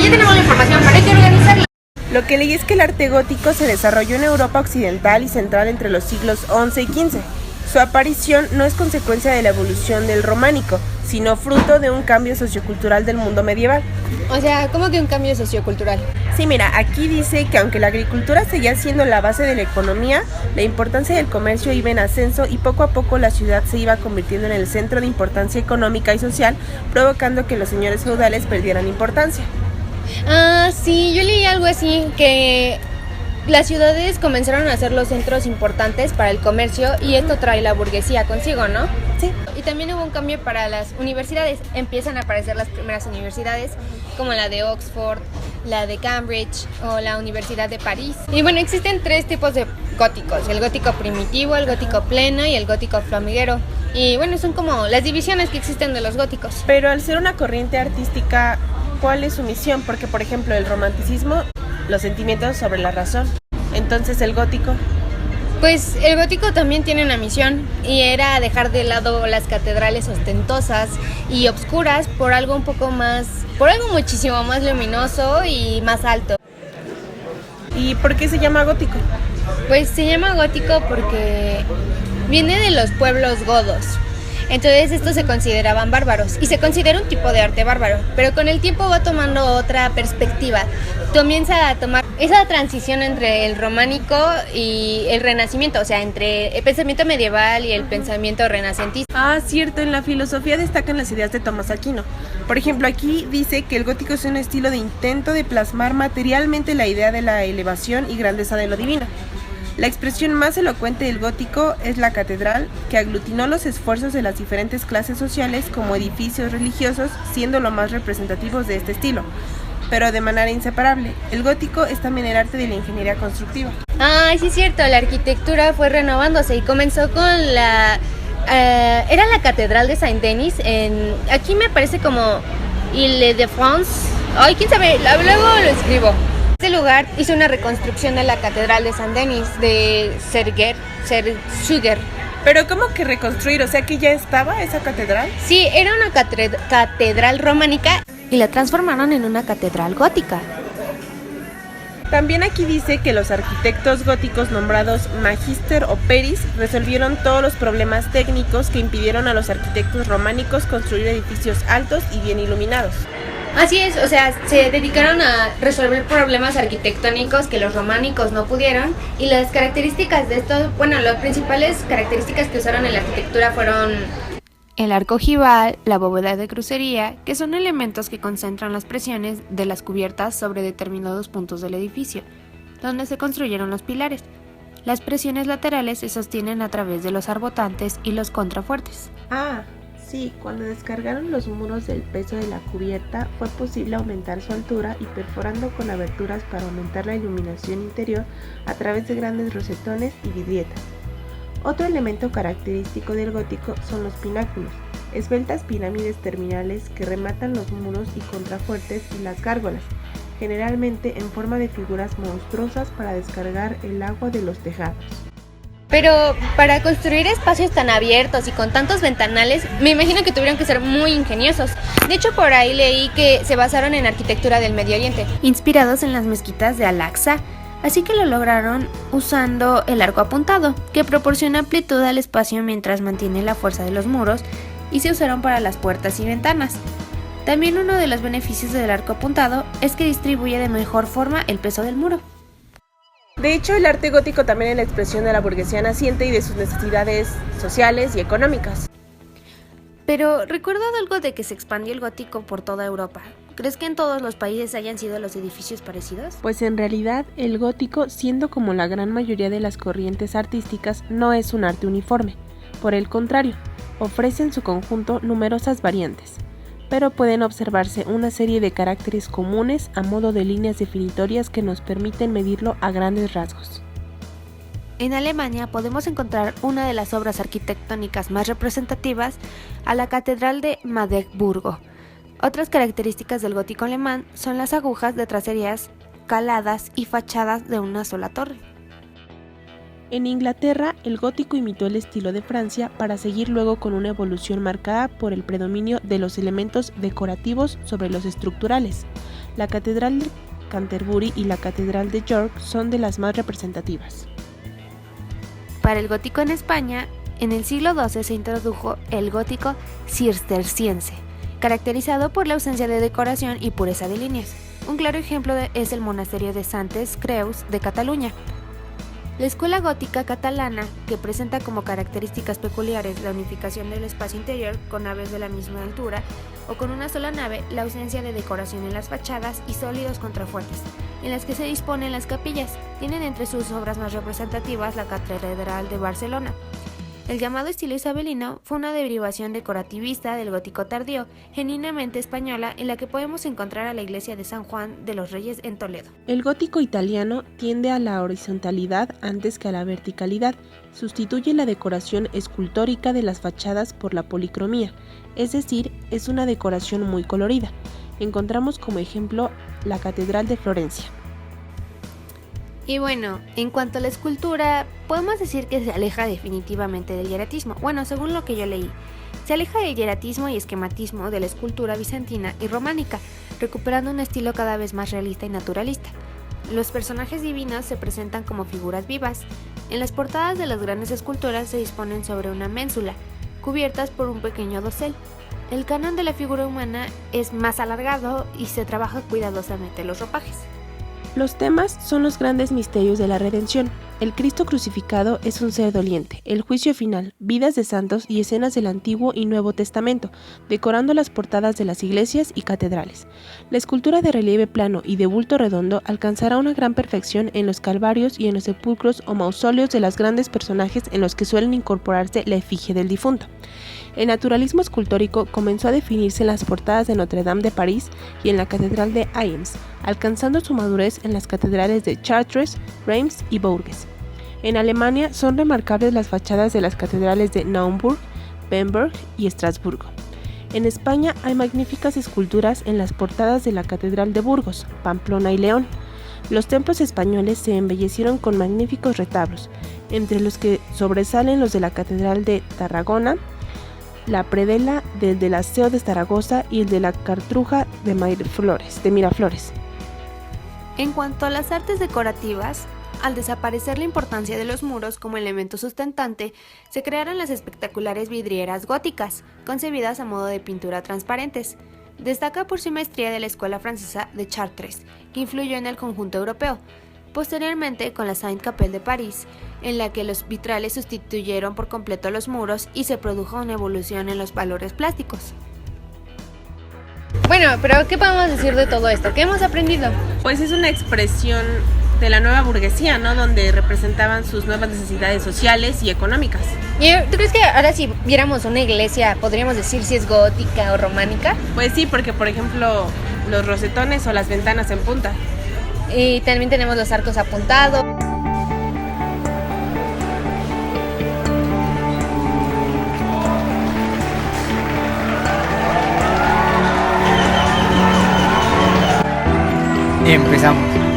ya tenemos la información, pero hay que organizarla. Lo que leí es que el arte gótico se desarrolló en Europa occidental y central entre los siglos XI y XV. Su aparición no es consecuencia de la evolución del románico, sino fruto de un cambio sociocultural del mundo medieval. O sea, ¿cómo que un cambio sociocultural? Sí, mira, aquí dice que aunque la agricultura seguía siendo la base de la economía, la importancia del comercio iba en ascenso y poco a poco la ciudad se iba convirtiendo en el centro de importancia económica y social, provocando que los señores feudales perdieran importancia. Ah, sí, yo leí algo así, que las ciudades comenzaron a ser los centros importantes para el comercio y esto trae la burguesía consigo, ¿no? Sí. Y también hubo un cambio para las universidades. Empiezan a aparecer las primeras universidades, como la de Oxford, la de Cambridge o la Universidad de París. Y bueno, existen 3 tipos de góticos: el gótico primitivo, el gótico pleno y el gótico flamiguero. Y bueno, son como las divisiones que existen de los góticos. Pero al ser una corriente artística, ¿cuál es su misión? Porque, por ejemplo, el romanticismo, los sentimientos sobre la razón. Entonces, el gótico. Pues el gótico también tiene una misión y era dejar de lado las catedrales ostentosas y obscuras por algo muchísimo más luminoso y más alto. ¿Y por qué se llama gótico? Pues se llama gótico porque viene de los pueblos godos. Entonces estos se consideraban bárbaros y se considera un tipo de arte bárbaro, pero con el tiempo va tomando otra perspectiva. Comienza a tomar esa transición entre el románico y el renacimiento, o sea, entre el pensamiento medieval y el pensamiento renacentista. Ah, cierto, en la filosofía destacan las ideas de Tomás Aquino. Por ejemplo, aquí dice que el gótico es un estilo de intento de plasmar materialmente la idea de la elevación y grandeza de lo divino. La expresión más elocuente del gótico es la catedral, que aglutinó los esfuerzos de las diferentes clases sociales como edificios religiosos, siendo lo más representativos de este estilo, pero de manera inseparable. El gótico es también el arte de la ingeniería constructiva. Ah, sí es cierto, la arquitectura fue renovándose y comenzó con era la Catedral de Saint-Denis, aquí me parece como Ile-de-France. Ay, quién sabe, luego lo escribo. Este lugar hizo una reconstrucción de la Catedral de Saint-Denis de Suger. Pero ¿cómo que reconstruir? O sea, ¿que ya estaba esa catedral? Sí, era una catedral románica y la transformaron en una catedral gótica. También aquí dice que los arquitectos góticos nombrados Magister o Peris resolvieron todos los problemas técnicos que impidieron a los arquitectos románicos construir edificios altos y bien iluminados. Así es, o sea, se dedicaron a resolver problemas arquitectónicos que los románicos no pudieron, y las características de esto, bueno, las principales características que usaron en la arquitectura fueron el arco ojival, la bóveda de crucería, que son elementos que concentran las presiones de las cubiertas sobre determinados puntos del edificio, donde se construyeron los pilares. Las presiones laterales se sostienen a través de los arbotantes y los contrafuertes. Sí, cuando descargaron los muros del peso de la cubierta, fue posible aumentar su altura y perforando con aberturas para aumentar la iluminación interior a través de grandes rosetones y vidrietas. Otro elemento característico del gótico son los pináculos, esbeltas pirámides terminales que rematan los muros y contrafuertes, y las gárgolas, generalmente en forma de figuras monstruosas para descargar el agua de los tejados. Pero para construir espacios tan abiertos y con tantos ventanales, me imagino que tuvieron que ser muy ingeniosos. De hecho, por ahí leí que se basaron en arquitectura del Medio Oriente, inspirados en las mezquitas de Al-Aqsa, así que lo lograron usando el arco apuntado, que proporciona amplitud al espacio mientras mantiene la fuerza de los muros, y se usaron para las puertas y ventanas. También uno de los beneficios del arco apuntado es que distribuye de mejor forma el peso del muro. De hecho, el arte gótico también es la expresión de la burguesía naciente y de sus necesidades sociales y económicas. Pero recuerdo algo de que se expandió el gótico por toda Europa. ¿Crees que en todos los países hayan sido los edificios parecidos? Pues en realidad, el gótico, siendo como la gran mayoría de las corrientes artísticas, no es un arte uniforme. Por el contrario, ofrece en su conjunto numerosas variantes, pero pueden observarse una serie de caracteres comunes a modo de líneas definitorias que nos permiten medirlo a grandes rasgos. En Alemania podemos encontrar una de las obras arquitectónicas más representativas, a la Catedral de Magdeburgo. Otras características del gótico alemán son las agujas de tracerías caladas y fachadas de una sola torre. En Inglaterra, el gótico imitó el estilo de Francia para seguir luego con una evolución marcada por el predominio de los elementos decorativos sobre los estructurales. La Catedral de Canterbury y la Catedral de York son de las más representativas. Para el gótico en España, en el siglo XII se introdujo el gótico cisterciense, caracterizado por la ausencia de decoración y pureza de líneas. Un claro ejemplo es el monasterio de Santes Creus de Cataluña. La escuela gótica catalana, que presenta como características peculiares la unificación del espacio interior con naves de la misma altura o con una sola nave, la ausencia de decoración en las fachadas y sólidos contrafuertes, en las que se disponen las capillas, tienen entre sus obras más representativas la Catedral de Barcelona. El llamado estilo isabelino fue una derivación decorativista del gótico tardío, genuinamente española, en la que podemos encontrar a la iglesia de San Juan de los Reyes en Toledo. El gótico italiano tiende a la horizontalidad antes que a la verticalidad. Sustituye la decoración escultórica de las fachadas por la policromía, es decir, es una decoración muy colorida. Encontramos como ejemplo la Catedral de Florencia. Y bueno, en cuanto a la escultura, podemos decir que se aleja definitivamente del hieratismo. Bueno, según lo que yo leí, se aleja del hieratismo y esquematismo de la escultura bizantina y románica, recuperando un estilo cada vez más realista y naturalista. Los personajes divinos se presentan como figuras vivas. En las portadas de las grandes esculturas se disponen sobre una ménsula, cubiertas por un pequeño dosel. El canon de la figura humana es más alargado y se trabaja cuidadosamente los ropajes. Los temas son los grandes misterios de la redención. El Cristo crucificado es un ser doliente, el juicio final, vidas de santos y escenas del Antiguo y Nuevo Testamento, decorando las portadas de las iglesias y catedrales. La escultura de relieve plano y de bulto redondo alcanzará una gran perfección en los calvarios y en los sepulcros o mausoleos de los grandes personajes en los que suelen incorporarse la efigie del difunto. El naturalismo escultórico comenzó a definirse en las portadas de Notre Dame de París y en la Catedral de Aix, alcanzando su madurez en las catedrales de Chartres, Reims y Bourges. En Alemania son remarcables las fachadas de las catedrales de Naumburg, Bamberg y Estrasburgo. En España hay magníficas esculturas en las portadas de la Catedral de Burgos, Pamplona y León. Los templos españoles se embellecieron con magníficos retablos, entre los que sobresalen los de la Catedral de Tarragona, la predela del Laseo de Zaragoza y el de la Cartuja de Miraflores. En cuanto a las artes decorativas, al desaparecer la importancia de los muros como elemento sustentante, se crearon las espectaculares vidrieras góticas, concebidas a modo de pintura transparentes. Destaca por su maestría de la escuela francesa de Chartres, que influyó en el conjunto europeo. Posteriormente con la Sainte-Capelle de París, en la que los vitrales sustituyeron por completo los muros y se produjo una evolución en los valores plásticos. Bueno, pero ¿qué podemos decir de todo esto? ¿Qué hemos aprendido? Pues es una expresión de la nueva burguesía, ¿no? Donde representaban sus nuevas necesidades sociales y económicas. ¿Tú crees que ahora si viéramos una iglesia podríamos decir si es gótica o románica? Pues sí, porque por ejemplo los rosetones o las ventanas en punta. Y también tenemos los arcos apuntados. Empezamos.